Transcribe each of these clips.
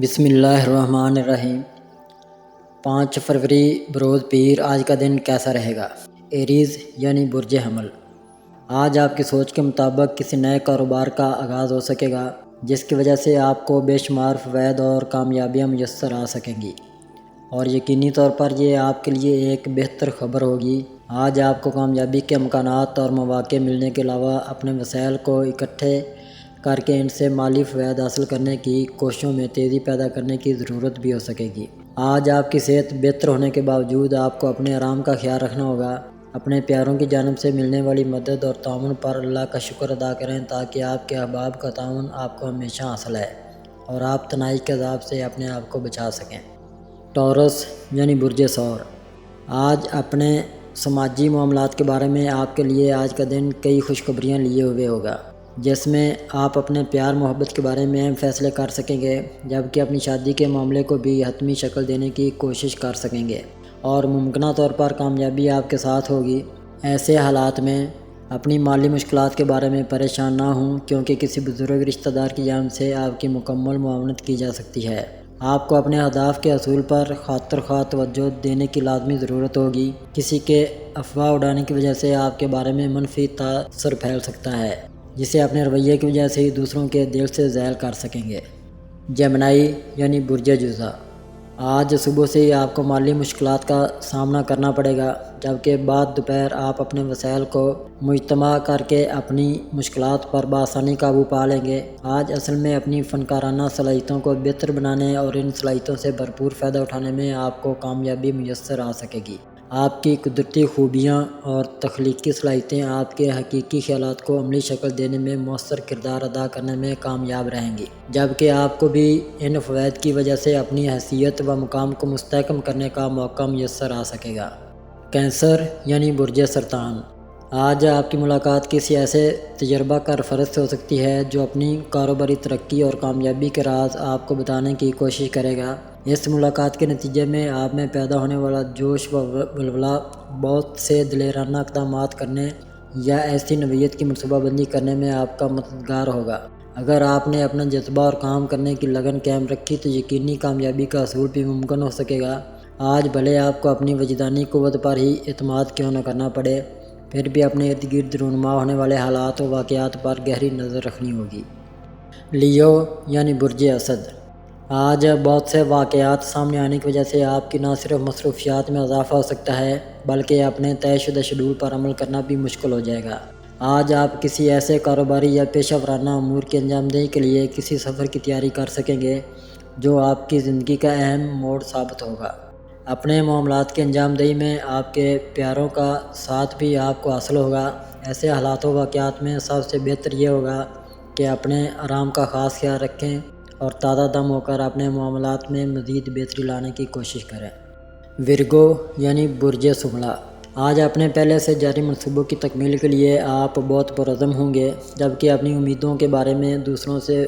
بسم اللہ الرحمن الرحیم۔ 5 فروری بروز پیر آج کا دن کیسا رہے گا؟ ایریز یعنی برج حمل، آج آپ کی سوچ کے مطابق کسی نئے کاروبار کا آغاز ہو سکے گا جس کی وجہ سے آپ کو بے شمار فوائد اور کامیابیاں میسر آ سکیں گی، اور یقینی طور پر یہ آپ کے لیے ایک بہتر خبر ہوگی۔ آج آپ کو کامیابی کے امکانات اور مواقع ملنے کے علاوہ اپنے وسائل کو اکٹھے کر کے ان سے مالی فوائد حاصل کرنے کی کوششوں میں تیزی پیدا کرنے کی ضرورت بھی ہو سکے گی۔ آج آپ کی صحت بہتر ہونے کے باوجود آپ کو اپنے آرام کا خیال رکھنا ہوگا۔ اپنے پیاروں کی جانب سے ملنے والی مدد اور تعاون پر اللہ کا شکر ادا کریں تاکہ آپ کے احباب کا تعاون آپ کو ہمیشہ حاصل ہے اور آپ تنہائی کے عذاب سے اپنے آپ کو بچا سکیں۔ ٹورس یعنی برج ثور، آج اپنے سماجی معاملات کے بارے میں آپ کے لیے آج کا دن کئی خوشخبریاں لیے ہوئے ہوگا، جس میں آپ اپنے پیار محبت کے بارے میں اہم فیصلے کر سکیں گے، جبکہ اپنی شادی کے معاملے کو بھی حتمی شکل دینے کی کوشش کر سکیں گے اور ممکنہ طور پر کامیابی آپ کے ساتھ ہوگی۔ ایسے حالات میں اپنی مالی مشکلات کے بارے میں پریشان نہ ہوں، کیونکہ کسی بزرگ رشتہ دار کی جانب سے آپ کی مکمل معاونت کی جا سکتی ہے۔ آپ کو اپنے اہداف کے حصول پر خاطر خواہ توجہ دینے کی لازمی ضرورت ہوگی۔ کسی کے افواہ اڑانے کی وجہ سے آپ کے بارے میں منفی تاثر پھیل سکتا ہے، جسے اپنے رویے کی وجہ سے ہی دوسروں کے دل سے ذیل کر سکیں گے۔ جیمنائی یعنی برج جوزا، آج صبح سے ہی آپ کو مالی مشکلات کا سامنا کرنا پڑے گا، جبکہ بعد دوپہر آپ اپنے وسائل کو مجتمع کر کے اپنی مشکلات پر بآسانی قابو پا لیں گے۔ آج اصل میں اپنی فنکارانہ صلاحیتوں کو بہتر بنانے اور ان صلاحیتوں سے بھرپور فائدہ اٹھانے میں آپ کو کامیابی میسر آ سکے گی۔ آپ کی قدرتی خوبیاں اور تخلیقی صلاحیتیں آپ کے حقیقی خیالات کو عملی شکل دینے میں مؤثر کردار ادا کرنے میں کامیاب رہیں گی، جبکہ آپ کو بھی ان فوائد کی وجہ سے اپنی حیثیت و مقام کو مستحکم کرنے کا موقع میسر آ سکے گا۔ کینسر یعنی برج سرطان، آج آپ کی ملاقات کسی ایسے تجربہ کار فرد سے ہو سکتی ہے جو اپنی کاروباری ترقی اور کامیابی کے راز آپ کو بتانے کی کوشش کرے گا۔ اس ملاقات کے نتیجے میں آپ میں پیدا ہونے والا جوش و ولولہ بہت سے دلیرانہ اقدامات کرنے یا ایسی نوعیت کی منصوبہ بندی کرنے میں آپ کا مددگار ہوگا۔ اگر آپ نے اپنا جذبہ اور کام کرنے کی لگن قائم رکھی تو یقینی کامیابی کا حصول بھی ممکن ہو سکے گا۔ آج بھلے آپ کو اپنی وجدانی قوت پر ہی اعتماد کیوں نہ کرنا پڑے، پھر بھی اپنے ارد گرد رونما ہونے والے حالات و واقعات پر گہری نظر رکھنی ہوگی۔ لیو یعنی برج اسد، آج بہت سے واقعات سامنے آنے کی وجہ سے آپ کی نہ صرف مصروفیات میں اضافہ ہو سکتا ہے بلکہ اپنے طے شدہ شیڈول پر عمل کرنا بھی مشکل ہو جائے گا۔ آج آپ کسی ایسے کاروباری یا پیشہ ورانہ امور کی انجام دہی کے لیے کسی سفر کی تیاری کر سکیں گے جو آپ کی زندگی کا اہم موڑ ثابت ہوگا۔ اپنے معاملات کی انجام دہی میں آپ کے پیاروں کا ساتھ بھی آپ کو حاصل ہوگا۔ ایسے حالات و واقعات میں سب سے بہتر یہ ہوگا کہ اپنے آرام کا خاص خیال رکھیں اور تازہ دم ہو کر اپنے معاملات میں مزید بہتری لانے کی کوشش کریں۔ ورگو یعنی برج شملہ، آج اپنے پہلے سے جاری منصوبوں کی تکمیل کے لیے آپ بہت پرعزم ہوں گے، جبکہ اپنی امیدوں کے بارے میں دوسروں سے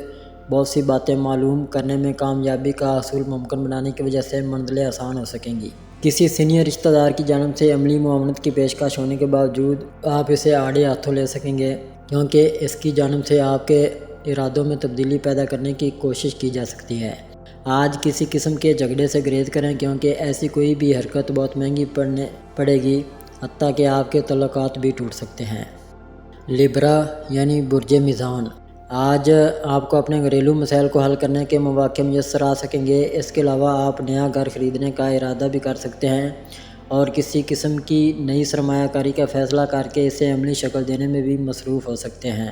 بہت سی باتیں معلوم کرنے میں کامیابی کا حصول ممکن بنانے کی وجہ سے منزلیں آسان ہو سکیں گی۔ کسی سینئر رشتہ دار کی جانب سے عملی معاونت کی پیشکش ہونے کے باوجود آپ اسے آڑے ہاتھوں لے سکیں گے، کیونکہ اس کی جانب سے آپ کے ارادوں میں تبدیلی پیدا کرنے کی کوشش کی جا سکتی ہے۔ آج کسی قسم کے جھگڑے سے گریز کریں، کیونکہ ایسی کوئی بھی حرکت بہت مہنگی پڑے گی، حتیٰ کہ آپ کے تعلقات بھی ٹوٹ سکتے ہیں۔ لیبرا یعنی برج میزان، آج آپ کو اپنے گھریلو مسائل کو حل کرنے کے مواقع میسر آ سکیں گے۔ اس کے علاوہ آپ نیا گھر خریدنے کا ارادہ بھی کر سکتے ہیں اور کسی قسم کی نئی سرمایہ کاری کا فیصلہ کر کے اسے عملی شکل دینے میں بھی مصروف ہو سکتے ہیں۔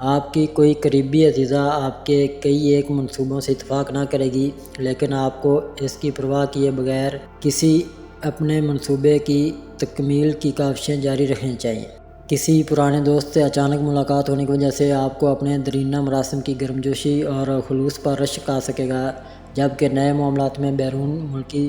آپ کی کوئی قریبی عزیزہ آپ کے کئی ایک منصوبوں سے اتفاق نہ کرے گی، لیکن آپ کو اس کی پرواہ کیے بغیر کسی اپنے منصوبے کی تکمیل کی کوششیں جاری رکھنی چاہیے۔ کسی پرانے دوست سے اچانک ملاقات ہونے کی وجہ سے آپ کو اپنے دیرینہ مراسم کی گرمجوشی اور خلوص پر رشک آ سکے گا، جبکہ نئے معاملات میں بیرون ملکی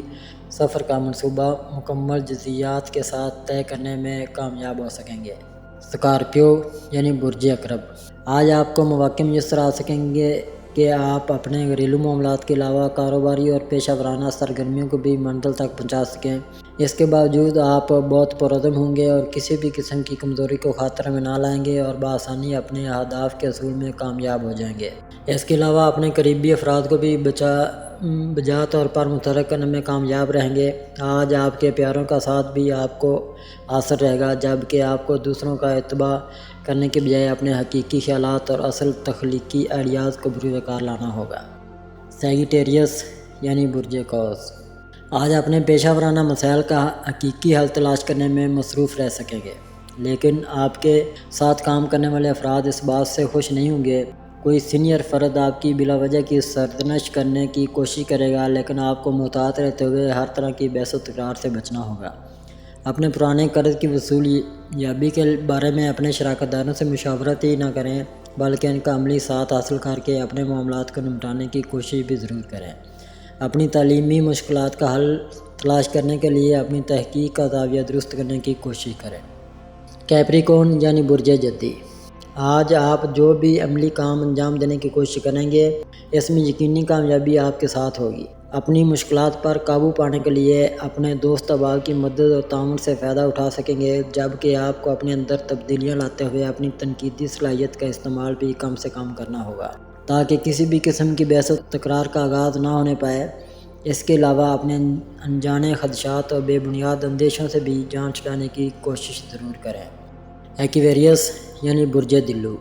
سفر کا منصوبہ مکمل جزئیات کے ساتھ طے کرنے میں کامیاب ہو سکیں گے۔ اسکارپیو یعنی برج عقرب، آج آپ کو مواقع میسر آ سکیں گے کہ آپ اپنے گھریلو معاملات کے علاوہ کاروباری اور پیشہ ورانہ سرگرمیوں کو بھی منزل تک پہنچا سکیں۔ اس کے باوجود آپ بہت پرعزم ہوں گے اور کسی بھی قسم کی کمزوری کو خاطر میں نہ لائیں گے اور بآسانی اپنے اہداف کے حصول میں کامیاب ہو جائیں گے۔ اس کے علاوہ اپنے قریبی افراد کو بھی بجا طور پر متحرک کرنے میں کامیاب رہیں گے۔ آج آپ کے پیاروں کا ساتھ بھی آپ کو اثر رہے گا، جبکہ آپ کو دوسروں کا اتباع کرنے کے بجائے اپنے حقیقی خیالات اور اصل تخلیقی آئیڈیاز کو بروئے کار لانا ہوگا۔ سیگیٹیریس یعنی برج قوس، آج اپنے پیشہ ورانہ مسائل کا حقیقی حل تلاش کرنے میں مصروف رہ سکیں گے، لیکن آپ کے ساتھ کام کرنے والے افراد اس بات سے خوش نہیں ہوں گے۔ کوئی سینئر فرد آپ کی بلا وجہ کی سرزنش کرنے کی کوشش کرے گا، لیکن آپ کو محتاط رہتے ہوئے ہر طرح کی بحث و تکرار سے بچنا ہوگا۔ اپنے پرانے قرض کی وصولیابی کے بارے میں اپنے شراکت داروں سے مشاورت ہی نہ کریں، بلکہ ان کا عملی ساتھ حاصل کر کے اپنے معاملات کو نمٹانے کی کوشش بھی ضرور کریں۔ اپنی تعلیمی مشکلات کا حل تلاش کرنے کے لیے اپنی تحقیق کا زاویہ درست کرنے کی کوشش کریں۔ کیپریکون یعنی برج جدی، آج آپ جو بھی عملی کام انجام دینے کی کوشش کریں گے، اس میں یقینی کامیابی آپ کے ساتھ ہوگی۔ اپنی مشکلات پر قابو پانے کے لیے اپنے دوست احباب کی مدد اور تعاون سے فائدہ اٹھا سکیں گے، جبکہ آپ کو اپنے اندر تبدیلیاں لاتے ہوئے اپنی تنقیدی صلاحیت کا استعمال بھی کم سے کم کرنا ہوگا، تاکہ کسی بھی قسم کی بحث و تکرار کا آغاز نہ ہونے پائے۔ اس کے علاوہ اپنے انجانے خدشات اور بے بنیاد اندیشوں سے بھی جان چھڑانے کی کوشش ضرور کریں۔ ایکویریس یعنی برج دلو،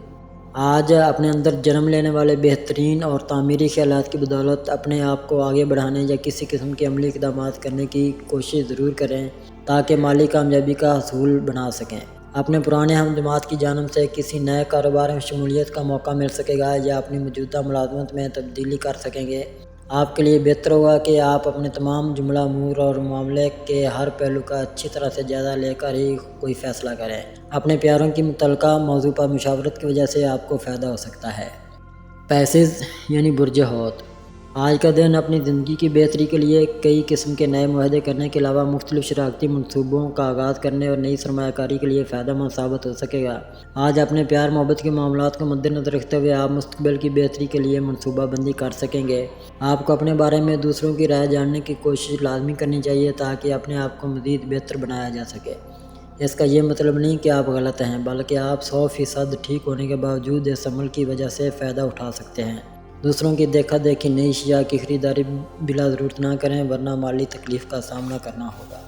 آج اپنے اندر جنم لینے والے بہترین اور تعمیری خیالات کی بدولت اپنے آپ کو آگے بڑھانے یا کسی قسم کے عملی اقدامات کرنے کی کوشش ضرور کریں تاکہ مالی کامیابی کا حصول بنا سکیں۔ اپنے پرانے ہم جماعت کی جانب سے کسی نئے کاروبار میں شمولیت کا موقع مل سکے گا یا اپنی موجودہ ملازمت میں تبدیلی کر سکیں گے۔ آپ کے لیے بہتر ہوگا کہ آپ اپنے تمام جملہ امور اور معاملے کے ہر پہلو کا اچھی طرح سے جائزہ لے کر ہی کوئی فیصلہ کریں۔ اپنے پیاروں کی متعلقہ موضوع پر مشاورت کی وجہ سے آپ کو فائدہ ہو سکتا ہے۔ پیسز یعنی برج حوت، آج کا دن اپنی زندگی کی بہتری کے لیے کئی قسم کے نئے معاہدے کرنے کے علاوہ مختلف شراکتی منصوبوں کا آغاز کرنے اور نئی سرمایہ کاری کے لیے فائدہ مند ثابت ہو سکے گا۔ آج اپنے پیار محبت کے معاملات کو مد نظر رکھتے ہوئے آپ مستقبل کی بہتری کے لیے منصوبہ بندی کر سکیں گے۔ آپ کو اپنے بارے میں دوسروں کی رائے جاننے کی کوشش لازمی کرنی چاہیے تاکہ اپنے آپ کو مزید بہتر بنایا جا سکے۔ اس کا یہ مطلب نہیں کہ آپ غلط ہیں، بلکہ آپ 100% ٹھیک ہونے کے باوجود اس عمل کی وجہ سے فائدہ اٹھا سکتے ہیں۔ دوسروں کی دیکھا دیکھی نئی اشیاء کی خریداری بلا ضرورت نہ کریں، ورنہ مالی تکلیف کا سامنا کرنا ہوگا۔